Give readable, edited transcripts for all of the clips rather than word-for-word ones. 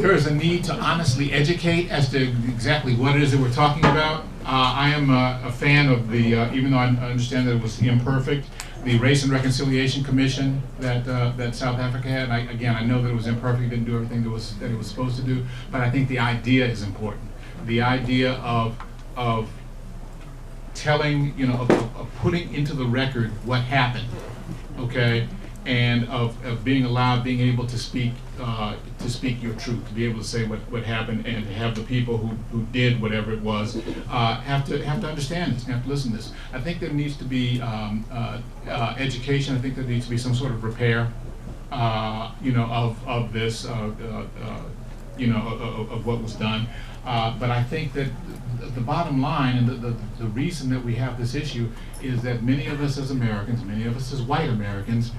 there is a need to honestly educate as to exactly what it is that we're talking about. I am a fan of the, even though I understand that it was imperfect, the Race and Reconciliation Commission that South Africa had. Again, I know that it was imperfect, didn't do everything that it was supposed to do, but I think the idea is important. The idea of telling, of putting into the record what happened, okay, and of being being able to speak your truth, to be able to say what happened, and to have the people who did whatever it was have to understand this, have to listen to this. I think there needs to be education. I think there needs to be some sort of repair, of this, of what was done. But I think that the bottom line and the reason that we have this issue is that many of us as Americans, many of us as white Americans,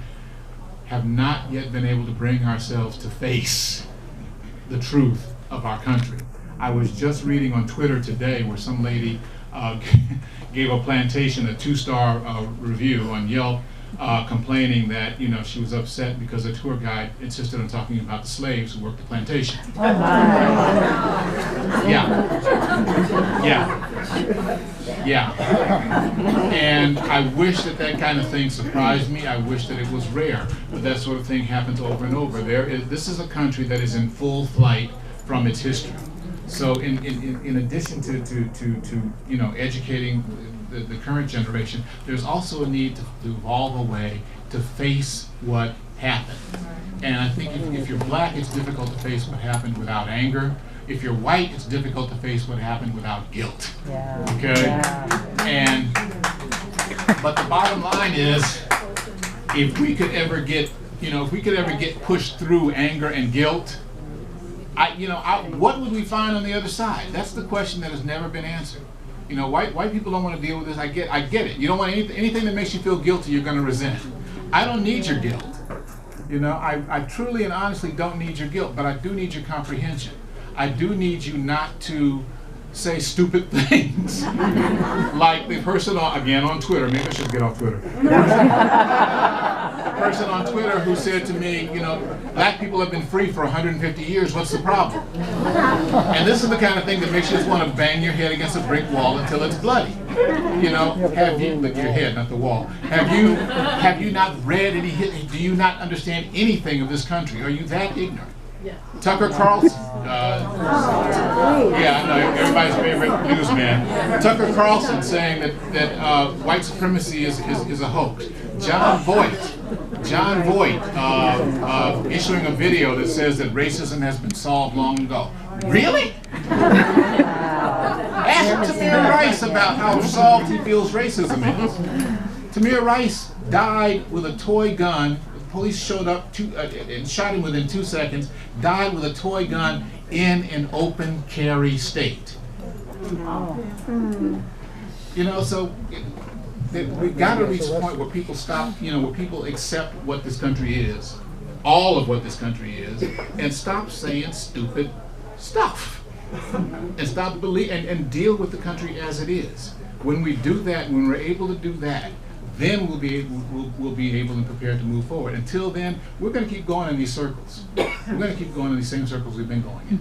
have not yet been able to bring ourselves to face the truth of our country. I was just reading on Twitter today where some lady gave a plantation a 2-star review on Yelp, complaining that she was upset because a tour guide insisted on talking about the slaves who worked the plantation. Yeah. And I wish that kind of thing surprised me. I wish that it was rare, but that sort of thing happens over and over. This is a country that is in full flight from its history. So in addition to educating the current generation, there's also a need to evolve a way to face what happened. And I think if you're black, it's difficult to face what happened without anger. If you're white, it's difficult to face what happened without guilt. Yeah. Okay? Yeah. But the bottom line is, if we could ever get pushed through anger and guilt, what would we find on the other side? That's the question that has never been answered. White people don't want to deal with this. I get it. You don't want anything that makes you feel guilty, you're going to resent. I don't need your guilt. I truly and honestly don't need your guilt, but I do need your comprehension. I do need you not to say stupid things. Like the person on Twitter, maybe I should get off Twitter. The person on Twitter who said to me, black people have been free for 150 years, what's the problem? And this is the kind of thing that makes you just want to bang your head against a brick wall until it's bloody. Have you, but your head, not the wall. Have you not read any, do you not understand anything of this country? Are you that ignorant? Yeah. Tucker Carlson, I know, everybody's favorite newsman. Tucker Carlson saying that white supremacy is a hoax. John Voight issuing a video that says that racism has been solved long ago. Really? Ask Tamir Rice about how solved he feels racism is. Tamir Rice died with a toy gun. Police showed up and shot him within 2 seconds, died with a toy gun in an open carry state. So we've got to reach a point where people stop, where people accept what this country is, all of what this country is, and stop saying stupid stuff. And stop and deal with the country as it is. When we do that, when we're able to do that, then we'll be able and prepared to move forward. Until then, we're going to keep going in these circles. We're going to keep going in these same circles we've been going in.